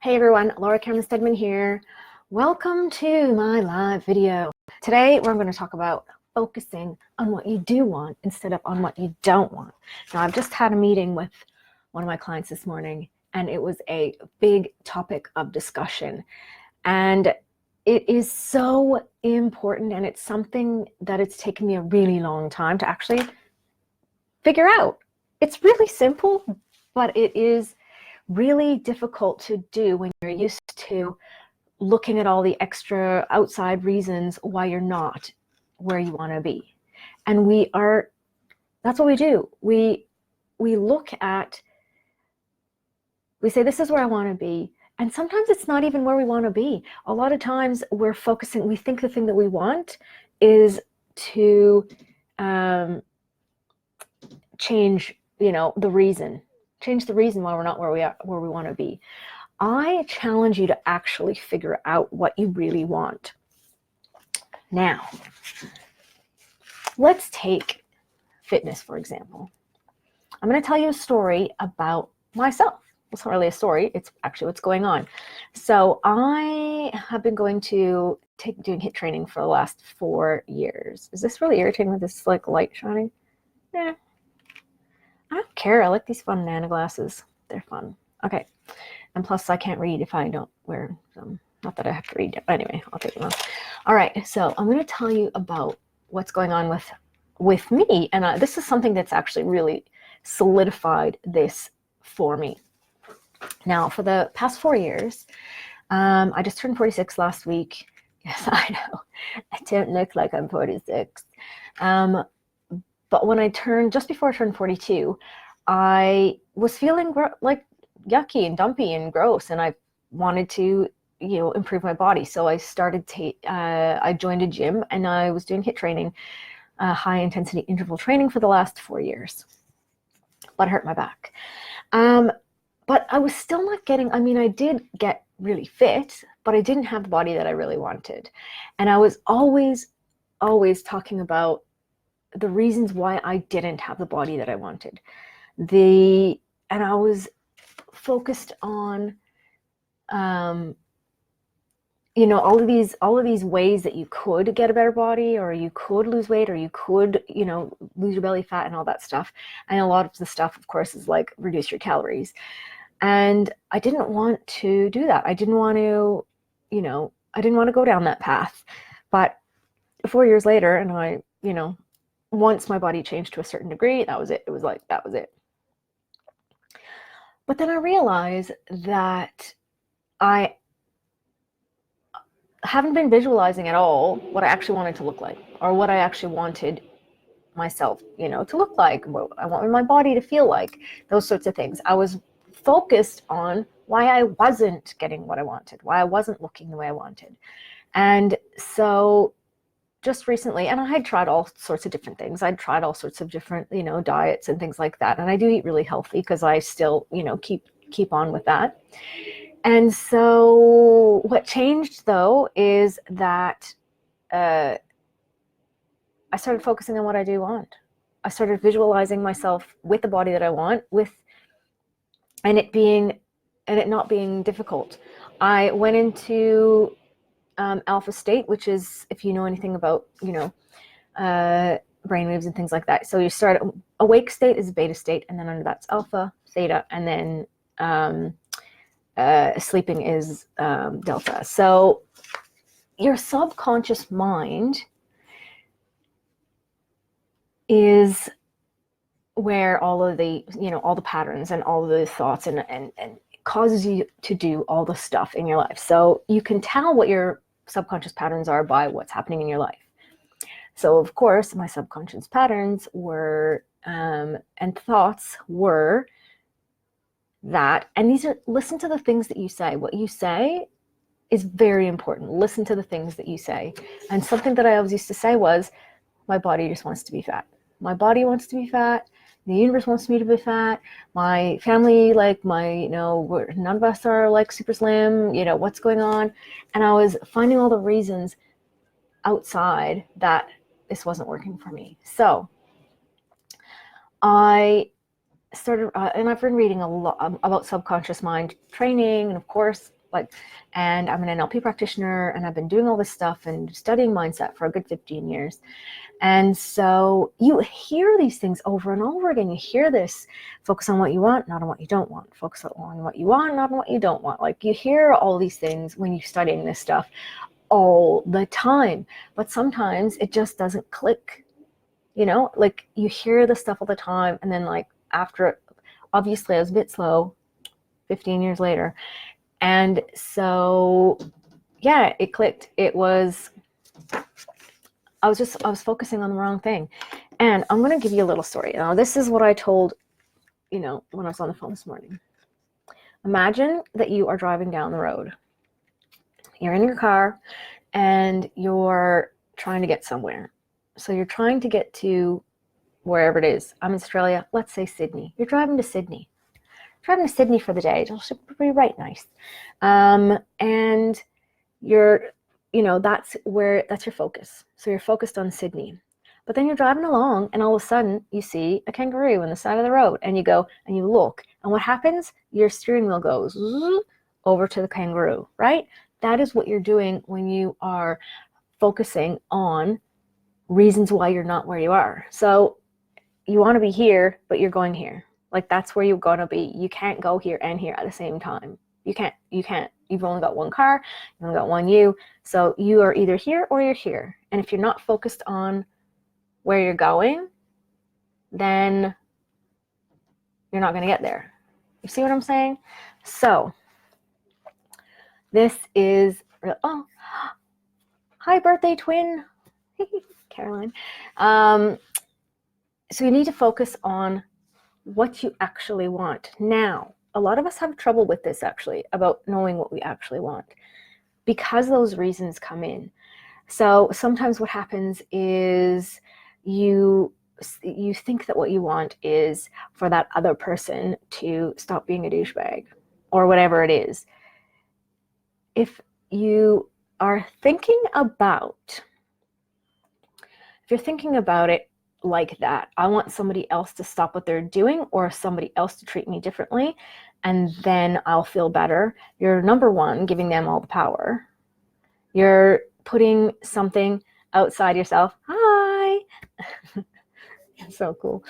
Hey everyone, Laura Cameron-Stedman here. Welcome to my live video. Today we're going to talk about focusing on what you do want instead of on what you don't want. Now, I've just had a meeting with one of my clients this morning, and it was a big topic of discussion. And it is so important, and it's something that it's taken me a really long time to actually figure out. It's really simple, but it is really difficult to do when you're used to looking at all the extra outside reasons why you're not where you want to be. And that's what we do. We look at, we say, this is where I want to be. And sometimes it's not even where we want to be. A lot of times we think the thing that we want is to change, the reason why we're not where we want to be. I challenge you to actually figure out what you really want. Now, let's take fitness, for example. I'm going to tell you a story about myself. It's not really a story, it's actually what's going on. So I have been doing HIIT training for the last 4 years. Is this really irritating with this light shining? Yeah. I don't care. I like these fun Nana glasses. They're fun. Okay. And plus, I can't read if I don't wear them. Not that I have to read. Anyway, I'll take them off. All right. So I'm going to tell you about what's going on with me. And this is something that's actually really solidified this for me. Now, for the past 4 years, I just turned 46 last week. Yes, I know. I don't look like I'm 46. But when just before I turned 42, I was feeling like yucky and dumpy and gross, and I wanted to, improve my body. So I started I joined a gym, and I was doing HIIT training, high intensity interval training for the last 4 years. But I hurt my back. But I was still not getting, I did get really fit, but I didn't have the body that I really wanted. And I was always talking about the reasons why I didn't have the body that I wanted. And I was focused on, all of these ways that you could get a better body, or you could lose weight, or you could, lose your belly fat and all that stuff. And a lot of the stuff, of course, is like reduce your calories. And I didn't want to do that. I didn't want to go down that path. But 4 years later, and I, once my body changed to a certain degree, that was it. It was like, that was it. But then I realized that I haven't been visualizing at all what I actually wanted to look like, or what I actually wanted myself, to look like, what I wanted my body to feel like, those sorts of things. I was focused on why I wasn't getting what I wanted, why I wasn't looking the way I wanted. And so just recently, and I had tried all sorts of different things. I'd tried all sorts of different, diets and things like that. And I do eat really healthy because I still, keep on with that. And so what changed, though, is that I started focusing on what I do want. I started visualizing myself with the body that I want, and it not being difficult. I went into alpha state, which is, if you know anything about, brainwaves and things like that. So you start, awake state is beta state, and then under that's alpha, theta, and then sleeping is delta. So your subconscious mind is where all of the, all the patterns and all of the thoughts and causes you to do all the stuff in your life. So you can tell what your subconscious patterns are by what's happening in your life. So of course, my subconscious patterns were, and thoughts were that, and these are, listen to the things that you say. What you say is very important. Listen to the things that you say. And something that I always used to say was, my body just wants to be fat. My body wants to be fat. The universe wants me to be fat. My family, none of us are super slim. What's going on? And I was finding all the reasons outside that this wasn't working for me. So I started, and I've been reading a lot about subconscious mind training, and of course, and I'm an NLP practitioner, and I've been doing all this stuff and studying mindset for a good 15 years. And so you hear these things over and over again. You hear this, focus on what you want, not on what you don't want. Focus on what you want, not on what you don't want. Like, you hear all these things when you're studying this stuff all the time, but sometimes it just doesn't click. Like, you hear the stuff all the time, and then like after, obviously I was a bit slow 15 years later. And so, yeah, it clicked. I was focusing on the wrong thing. And I'm going to give you a little story. Now, this is what I told, when I was on the phone this morning. Imagine that you are driving down the road. You're in your car and you're trying to get somewhere. So you're trying to get to wherever it is. I'm in Australia. Let's say Sydney. You're driving to Sydney. Driving to Sydney for the day. It'll be right nice. And you're, that's your focus. So you're focused on Sydney. But then you're driving along, and all of a sudden you see a kangaroo on the side of the road, and you go and you look. And what happens? Your steering wheel goes over to the kangaroo, right? That is what you're doing when you are focusing on reasons why you're not where you are. So you want to be here, but you're going here. Like, that's where you're going to be. You can't go here and here at the same time. You can't. You've only got one car. You've only got one you. So you are either here or you're here. And if you're not focused on where you're going, then you're not going to get there. You see what I'm saying? So this is, oh, hi, birthday twin, Caroline. So you need to focus on what you actually want. Now, a lot of us have trouble with this, actually, about knowing what we actually want, because those reasons come in. So sometimes what happens is you think that what you want is for that other person to stop being a douchebag or whatever it is. If you are thinking about, it like that, I want somebody else to stop what they're doing, or somebody else to treat me differently, and then I'll feel better. You're, number one, giving them all the power. You're putting something outside yourself. Hi. So cool.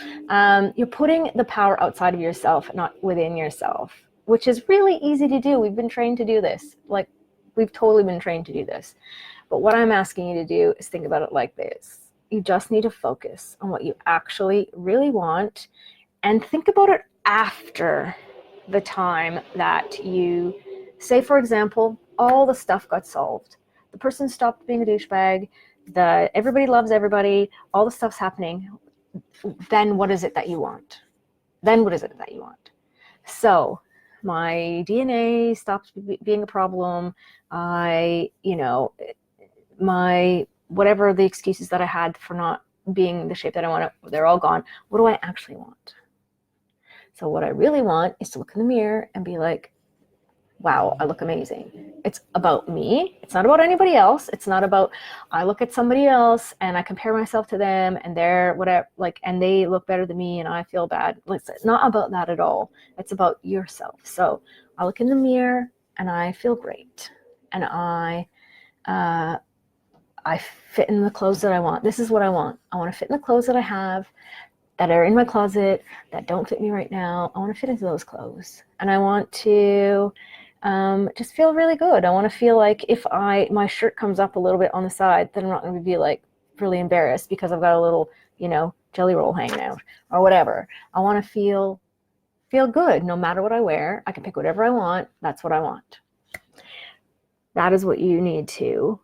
You're putting the power outside of yourself, not within yourself, which is really easy to do. We've been trained to do this. Like, we've totally been trained to do this. But what I'm asking you to do is think about it like this. You just need to focus on what you actually really want, and think about it after the time that you, say, for example, all the stuff got solved. The person stopped being a douchebag. Everybody loves everybody. All the stuff's happening. Then what is it that you want? So my DNA stopped being a problem. My whatever the excuses that I had for not being the shape that I want, they're all gone. What do I actually want? So what I really want is to look in the mirror and be like, wow, I look amazing. It's about me. It's not about anybody else. It's not about, I look at somebody else and I compare myself to them and they're whatever, and they look better than me and I feel bad. It's not about that at all. It's about yourself. So I look in the mirror and I feel great. And I fit in the clothes that I want. This is what I want. I want to fit in the clothes that I have, that are in my closet, that don't fit me right now. I want to fit into those clothes. And I want to just feel really good. I want to feel like if my shirt comes up a little bit on the side, then I'm not going to be like really embarrassed because I've got a little, jelly roll hanging out or whatever. I want to feel good no matter what I wear. I can pick whatever I want. That's what I want. That is what you need to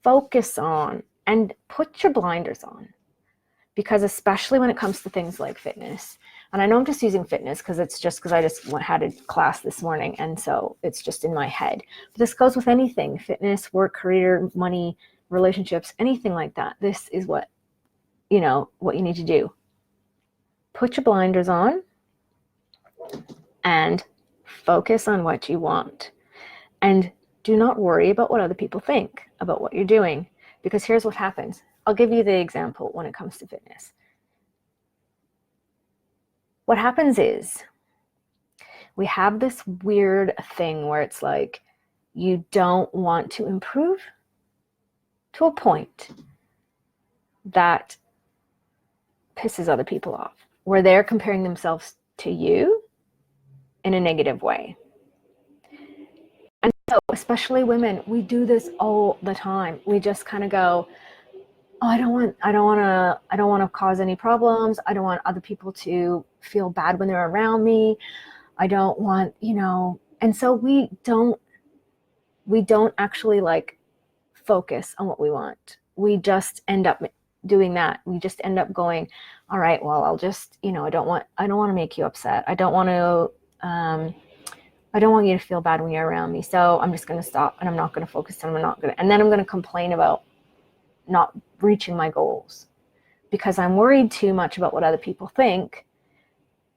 focus on, and put your blinders on, because especially when it comes to things like fitness, and I know I'm just using fitness because I just had a class this morning, and so it's just in my head. But this goes with anything: fitness, work, career, money, relationships, anything like that. This is what you need to do. Put your blinders on and focus on what you want, and do not worry about what other people think about what you're doing, because here's what happens. I'll give you the example when it comes to fitness. what happens is we have this weird thing where it's like you don't want to improve to a point that pisses other people off, where they're comparing themselves to you in a negative way. And so, especially women, we do this all the time. We just kind of go, oh, I don't want to cause any problems. I don't want other people to feel bad when they're around me. I don't want, and so we don't actually like focus on what we want. We just end up doing that. We just end up going, all right, well, I'll just, I don't want to make you upset. I don't want you to feel bad when you're around me. So I'm just going to stop, and I'm not going to focus, and then I'm going to complain about not reaching my goals because I'm worried too much about what other people think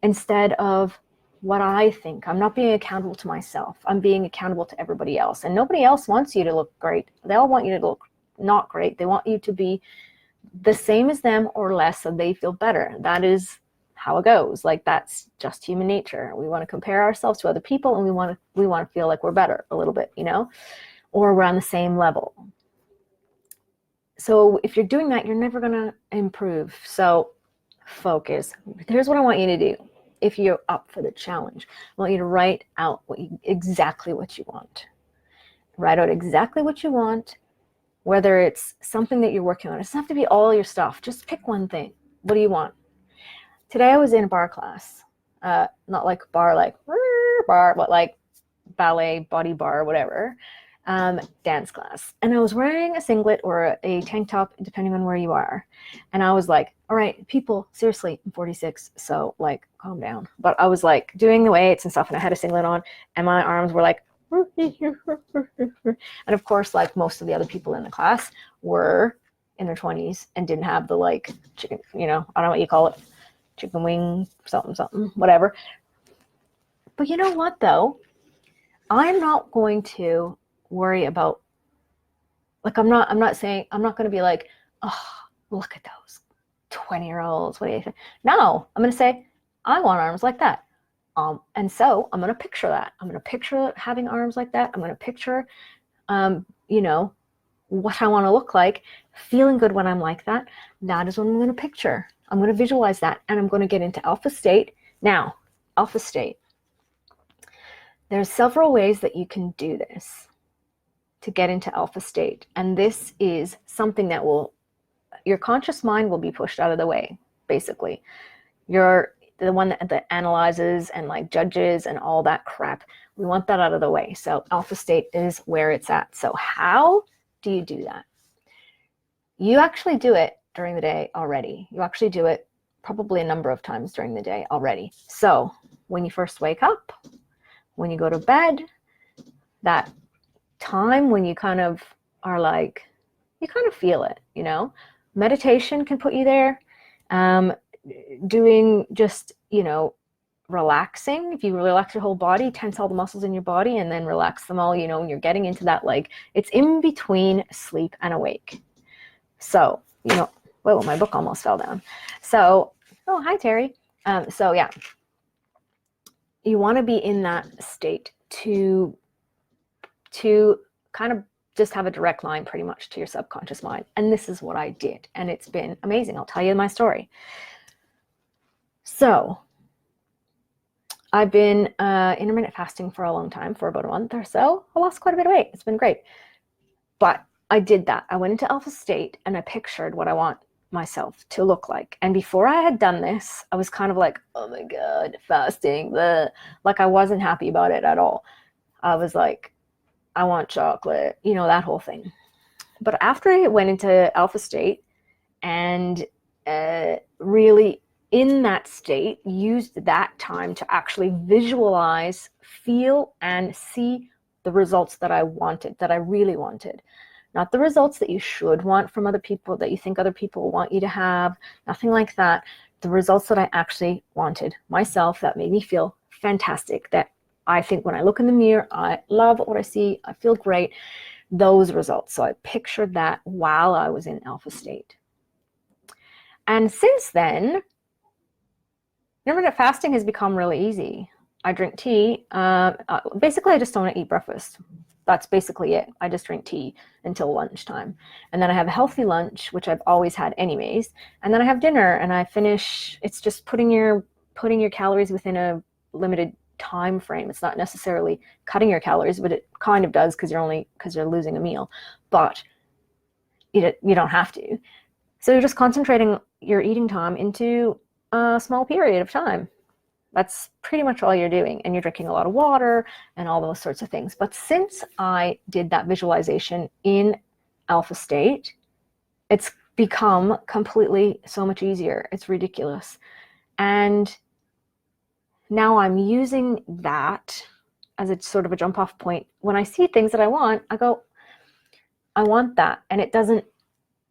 instead of what I think. I'm not being accountable to myself. I'm being accountable to everybody else. And nobody else wants you to look great. They all want you to look not great. They want you to be the same as them or less so they feel better. That is how it goes. Like, that's just human nature. We want to compare ourselves to other people, and we want to feel like we're better a little bit, or we're on the same level. So if you're doing that, you're never going to improve. So focus. Here's what I want you to do. If you're up for the challenge, I want you to write out exactly what you want. Write out exactly what you want, whether it's something that you're working on. It doesn't have to be all your stuff. Just pick one thing. What do you want? Today I was in a bar class. Not like bar, like bar, but like ballet, body bar, whatever. Dance class. And I was wearing a singlet or a tank top, depending on where you are. And I was like, all right, people, seriously, I'm 46, so like, calm down. But I was like doing the weights and stuff, and I had a singlet on, and my arms were like, and of course, like most of the other people in the class were in their 20s and didn't have the like chicken, I don't know what you call it, chicken wing, something, whatever. But you know what though? I'm not going to worry about, like, I'm not going to be like, oh, look at those 20-year-olds. What do you think? No, I'm going to say, I want arms like that. And so I'm going to picture that. I'm going to picture having arms like that. I'm going to picture, what I want to look like, feeling good when I'm like that. That is what I'm going to picture. I'm going to visualize that, and I'm going to get into alpha state. Now, alpha state. There's several ways that you can do this to get into alpha state. And this is something that your conscious mind will be pushed out of the way, basically. You're the one that analyzes and like judges and all that crap. We want that out of the way. So alpha state is where it's at. So how do you do that? You actually do it during the day already. You actually do it probably a number of times during the day already. So when you first wake up, when you go to bed, that time when you kind of are like, you kind of feel it, meditation can put you there. Doing just, relaxing. If you relax your whole body, tense all the muscles in your body, and then relax them all, and you're getting into that, like, it's in between sleep and awake. So, whoa, my book almost fell down. So, oh, hi, Terry. So yeah, you want to be in that state to kind of just have a direct line pretty much to your subconscious mind. And this is what I did. And it's been amazing. I'll tell you my story. So I've been intermittent fasting for a long time, for about a month or so. I lost quite a bit of weight. It's been great. But I did that. I went into alpha state and I pictured what I want myself to look like. And before I had done this, I was kind of like, oh my God, fasting. Bleh. Like, I wasn't happy about it at all. I was like, I want chocolate, that whole thing. But after I went into alpha state and really in that state, used that time to actually visualize, feel, and see the results that I wanted, that I really wanted. Not the results that you should want from other people, that you think other people want you to have, nothing like that. The results that I actually wanted myself, that made me feel fantastic, that I think when I look in the mirror, I love what I see, I feel great, those results. So I pictured that while I was in alpha state. And since then, Intermittent fasting has become really easy. I drink tea. Basically, I just don't eat breakfast. That's basically it. I just drink tea until lunchtime. And then I have a healthy lunch, which I've always had anyways. And then I have dinner and I finish. It's just putting your calories within a limited time frame. It's not necessarily cutting your calories, but it kind of does because you're losing a meal. But you don't have to. So you're just concentrating your eating time into a small period of time. That's pretty much all you're doing. And you're drinking a lot of water and all those sorts of things. But since I did that visualization in alpha state, it's become completely so much easier. It's ridiculous. And now I'm using that as a sort of a jump off point. When I see things that I want, I go, I want that. And it doesn't,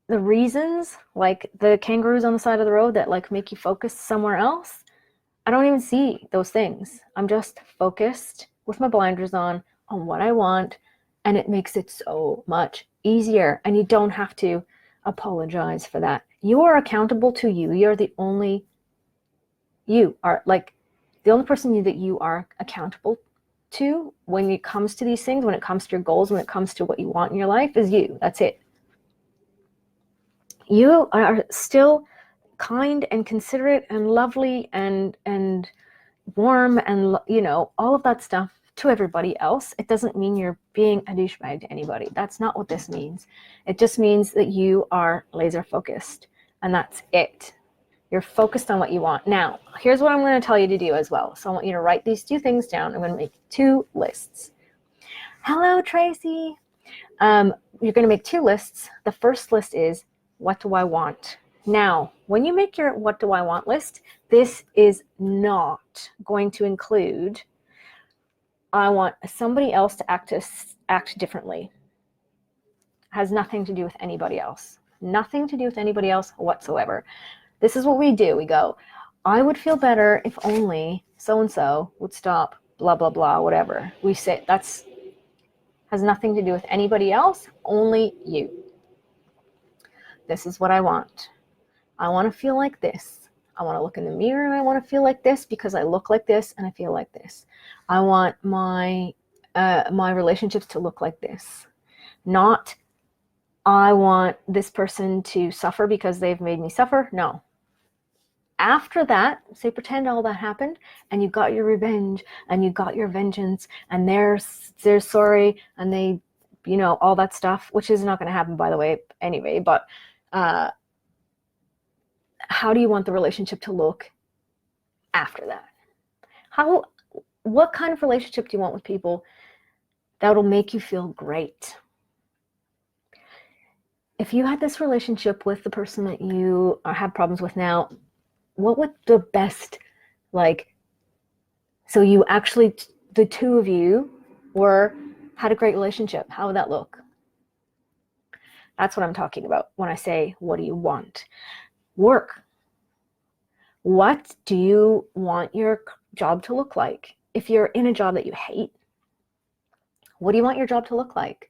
the reasons, like the kangaroos on the side of the road that like make you focus somewhere else, I don't even see those things. I'm just focused with my blinders on what I want, and it makes it so much easier. And you don't have to apologize for that. You are accountable to you. You're the only, you are like the only person that you are accountable to when it comes to these things, when it comes to your goals, when it comes to what you want in your life is you. That's it. You are still kind and considerate and lovely and warm and, you know, all of that stuff to everybody else. It doesn't mean you're being a douchebag to anybody. That's not what this means. It just means that you are laser focused, and that's it. You're focused on what you want. Now, here's what I'm going to tell you to do as well. So I want you to write these two things down. I'm going to make 2 lists. Hello, Tracy. You're going to make 2 lists. The first list is, what do I want? Now, when you make your what do I want list, this is not going to include, I want somebody else to act differently. It has nothing to do with anybody else. Nothing to do with anybody else whatsoever. This is what we do. We go, I would feel better if only so-and-so would stop, blah, blah, blah, whatever. We say that's has nothing to do with anybody else, only you. This is what I want. I want to feel like this. I want to look in the mirror and I want to feel like this because I look like this and I feel like this. I want my relationships to look like this. Not, I want this person to suffer because they've made me suffer. No. After that, say pretend all that happened and you got your revenge and you got your vengeance and they're sorry and they, you know, all that stuff, which is not going to happen, by the way, anyway, but how do you want the relationship to look after that? What kind of relationship do you want with people that'll make you feel great? If you had this relationship with the person that you have problems with now, what would the best, like, so you actually, the 2 of you had a great relationship, how would that look? That's what I'm talking about when I say, what do you want? Work. What do you want your job to look like? If you're in a job that you hate, what do you want your job to look like?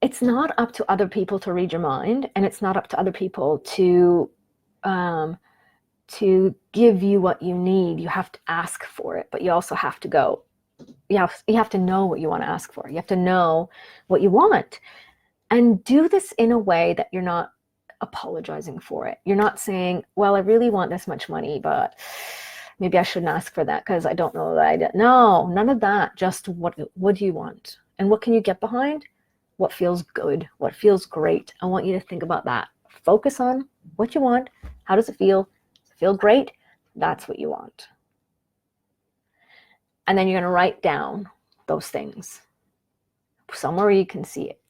It's not up to other people to read your mind, and it's not up to other people to give you what you need. You have to ask for it, but you also have to go. You have to know what you want to ask for. You have to know what you want, and do this in a way that you're not apologizing for it. You're not saying, well, I really want this much money, but maybe I shouldn't ask for that because I don't know that I did. No, none of that. Just what do you want? And what can you get behind? What feels good? What feels great? I want you to think about that. Focus on what you want. How does it feel? Does it feel great? That's what you want. And then you're going to write down those things somewhere you can see it.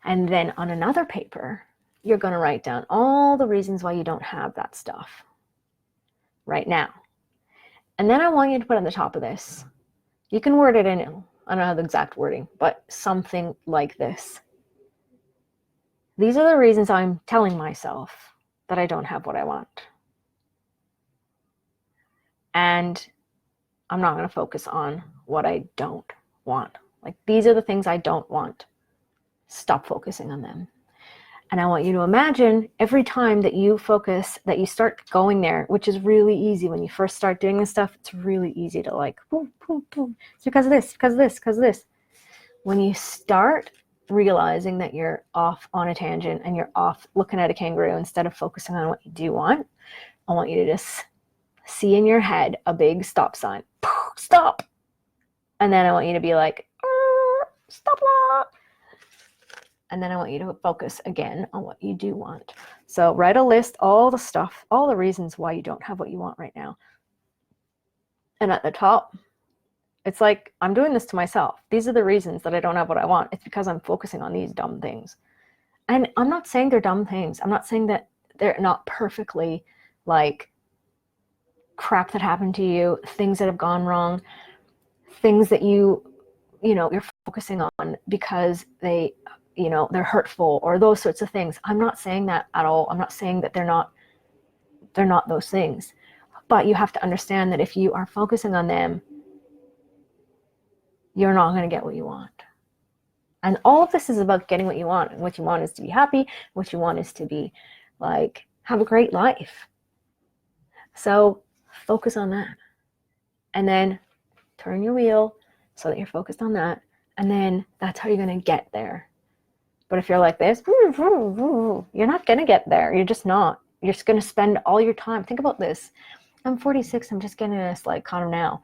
And then on another paper, you're going to write down all the reasons why you don't have that stuff right now. And then I want you to put on the top of this, you can word it in, I don't know the exact wording, but something like this. These are the reasons I'm telling myself that I don't have what I want. And I'm not going to focus on what I don't want. Like, these are the things I don't want. Stop focusing on them. And I want you to imagine every time that you focus, that you start going there, which is really easy when you first start doing this stuff. It's really easy to like, boom, boom, boom. It's because of this, because of this, because of this. When you start realizing that you're off on a tangent and you're off looking at a kangaroo instead of focusing on what you do want, I want you to just see in your head a big stop sign. Stop. And then I want you to be like, stop. And then I want you to focus again on what you do want. So write a list, all the stuff, all the reasons why you don't have what you want right now. And at the top, it's like, I'm doing this to myself. These are the reasons that I don't have what I want. It's because I'm focusing on these dumb things. And I'm not saying they're dumb things. I'm not saying that they're not perfectly like crap that happened to you, things that have gone wrong, things that you're focusing on because they're hurtful or those sorts of things. I'm not saying that at all. I'm not saying that they're not those things. But you have to understand that if you are focusing on them, you're not going to get what you want. And all of this is about getting what you want. And what you want is to be happy. What you want is to be like, have a great life. So focus on that. And then turn your wheel so that you're focused on that. And then that's how you're going to get there. But if you're like this, you're not going to get there. You're just not. You're just going to spend all your time. Think about this. I'm 46. I'm just getting this like kind of now.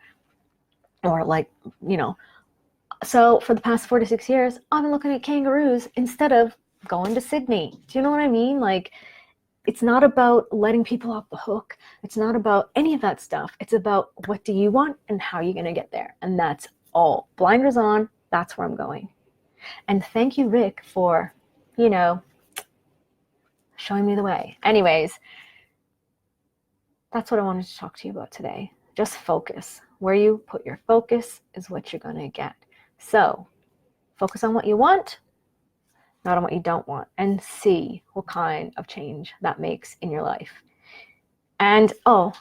Or like, So for the past 4 to 6 years, I've been looking at kangaroos instead of going to Sydney. Do you know what I mean? Like, it's not about letting people off the hook. It's not about any of that stuff. It's about what do you want and how you're going to get there. And that's all. Blinders on. That's where I'm going. And thank you, Rick, for, showing me the way. Anyways, that's what I wanted to talk to you about today. Just focus. Where you put your focus is what you're going to get. So focus on what you want, not on what you don't want, and see what kind of change that makes in your life. And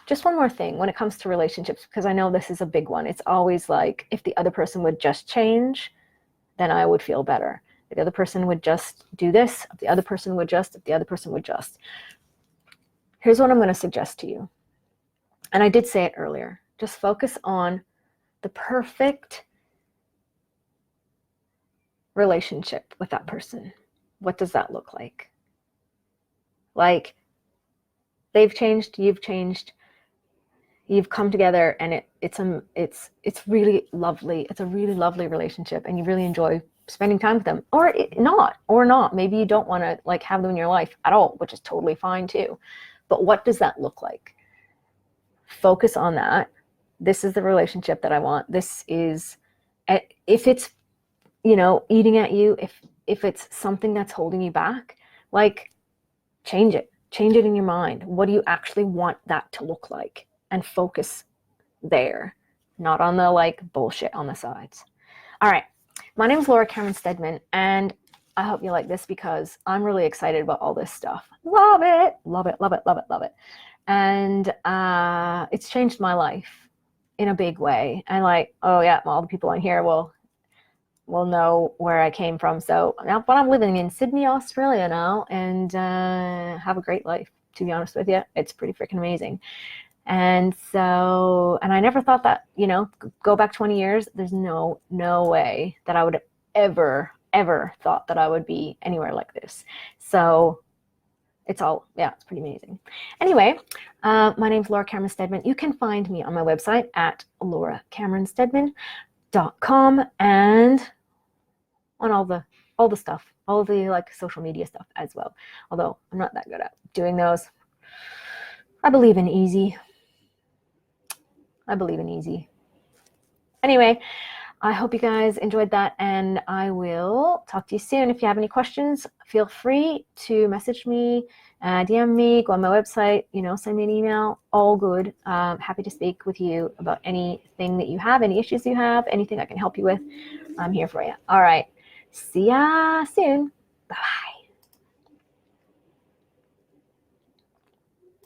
just one more thing when it comes to relationships, because I know this is a big one. It's always like, if the other person would just change, then I would feel better. If the other person would just do this, if the other person would just. Here's what I'm going to suggest to you. And I did say it earlier. Just focus on the perfect relationship with that person. What does that look like? Like, they've changed, you've changed, you've come together, and it's really lovely. It's a really lovely relationship, and you really enjoy spending time with them, or not. Maybe you don't want to like have them in your life at all, which is totally fine too. But what does that look like? Focus on that. This is the relationship that I want. This is, if it's, eating at you, if it's something that's holding you back, like, change it in your mind. What do you actually want that to look like? And focus there, not on the like bullshit on the sides. All right. My name is Laura Cameron-Stedman, and I hope you like this because I'm really excited about all this stuff. Love it. And it's changed my life in a big way. And like, all the people on here will know where I came from. So now, but I'm living in Sydney, Australia now, and have a great life, to be honest with you. It's pretty freaking amazing. And so, and I never thought that, go back 20 years, there's no way that I would have ever thought that I would be anywhere like this. So it's pretty amazing. Anyway, my name's Laura Cameron-Stedman. You can find me on my website at lauracameronstedman.com and on all the stuff, all of the like social media stuff as well. Although I'm not that good at doing those. I believe in easy. Anyway, I hope you guys enjoyed that, and I will talk to you soon. If you have any questions, feel free to message me, DM me, go on my website, send me an email, all good. Happy to speak with you about anything that you have, any issues you have, anything I can help you with. I'm here for you. All right. See ya soon. Bye.